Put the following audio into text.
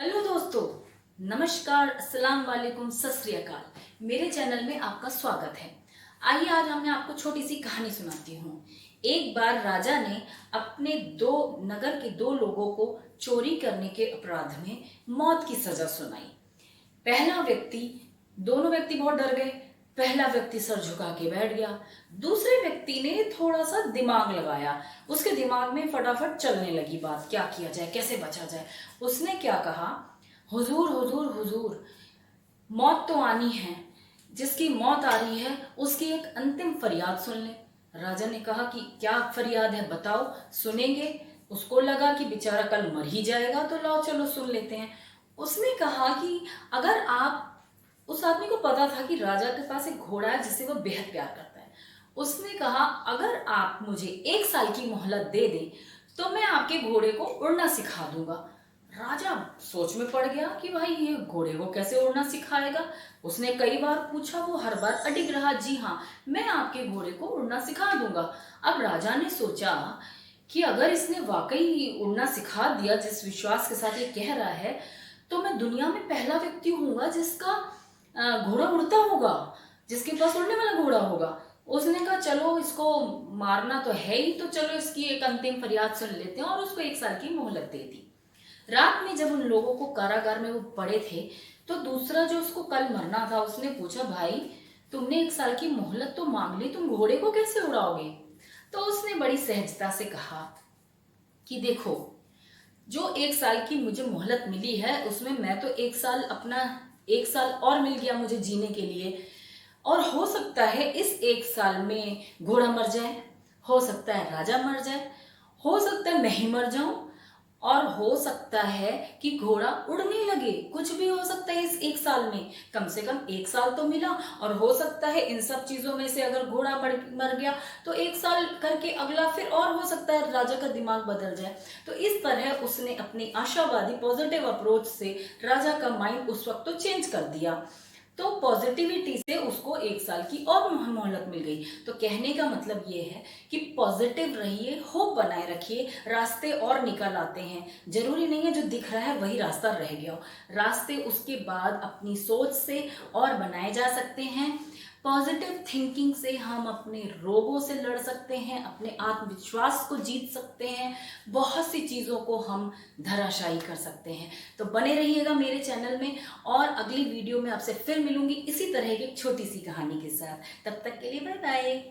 Hello दोस्तों, नमस्कार, अस्सलाम वालेकुम, सत श्री अकाल। मेरे चैनल में आपका स्वागत है। आइए आज मैं आपको छोटी सी कहानी सुनाती हूँ। एक बार राजा ने अपने नगर के दो लोगों को चोरी करने के अपराध में मौत की सजा सुनाई। पहला व्यक्ति दोनों व्यक्ति बहुत डर गए। पहला व्यक्ति सर झुका के बैठ गया। दूसरे व्यक्ति ने थोड़ा सा दिमाग लगाया। उसके दिमाग में फटाफट चलने लगी बात, क्या किया जाए, कैसे बचा जाए। उसने क्या कहा, हुजूर हुजूर हुजूर, मौत तो आनी है। जिसकी मौत आ रही है उसकी एक अंतिम फरियाद सुन ले। राजा ने कहा कि क्या फरियाद है, बताओ, सुनेंगे। उसको लगा कि बेचारा कल मर ही जाएगा, तो लाओ चलो सुन लेते हैं। उसने कहा कि अगर आप, उस आदमी को पता था कि राजा के पास एक घोड़ा है जिससे वो बेहद प्यार करता है। उसने कहा अगर आप मुझे 1 साल की मोहलत दे दें तो मैं आपके घोड़े को उड़ना सिखा दूंगा। राजा सोच में पड़ गया कि भाई ये घोड़े को कैसे उड़ना सिखाएगा। उसने कई बार पूछा, वो हर बार अडिग रहा, जी हाँ मैं आपके घोड़े को उड़ना सिखा दूंगा। अब राजा ने सोचा कि अगर इसने वाकई उड़ना सिखा दिया जिस विश्वास के साथ ये कह रहा है, तो मैं दुनिया में पहला व्यक्ति होऊंगा जिसका घोड़ा उड़ता होगा, जिसके पास उड़ने वाला घोड़ा होगा। उसने कहा चलो इसको मारना तो है ही, तो चलो इसकी एक अंतिम फरियाद सुन लेते हैं, और उसको 1 साल की मोहलत दे दी। रात में जब उन लोगों को कारागार में वो पड़े थे, तो दूसरा जो उसको कल मरना था उसने पूछा, भाई तुमने 1 साल की मोहलत तो मांग ली, तुम घोड़े को कैसे उड़ाओगे। तो उसने बड़ी सहजता से कहा कि देखो, जो 1 साल की मुझे मोहलत मिली है उसमें मैं तो 1 साल अपना 1 साल और मिल गया मुझे जीने के लिए। और हो सकता है इस 1 साल में घोड़ा मर जाए, हो सकता है राजा मर जाए, हो सकता है मैं ही मर जाऊं, और हो सकता है कि घोड़ा उड़ने लगे। कुछ भी हो सकता है इस 1 साल में। कम से कम 1 साल तो मिला। और हो सकता है इन सब चीजों में से अगर घोड़ा मर गया तो 1 साल करके अगला फिर, और हो सकता है राजा का दिमाग बदल जाए। तो इस तरह उसने अपनी आशावादी पॉजिटिव अप्रोच से राजा का माइंड उस वक्त तो चेंज कर दिया। तो पॉजिटिविटी से उसको 1 साल की और मोहलत मिल गई। तो कहने का मतलब ये है कि पॉजिटिव रहिए, होप बनाए रखिए, रास्ते और निकल आते हैं। जरूरी नहीं है जो दिख रहा है वही रास्ता रह गया हो। रास्ते उसके बाद अपनी सोच से और बनाए जा सकते हैं। पॉजिटिव थिंकिंग से हम अपने रोगों से लड़ सकते हैं, अपने आत्मविश्वास को जीत सकते हैं, बहुत सी चीज़ों को हम धराशायी कर सकते हैं। तो बने रहिएगा मेरे चैनल में, और अगली वीडियो में आपसे फिर मिलूंगी इसी तरह की छोटी सी कहानी के साथ। तब तक के लिए बाय बाय।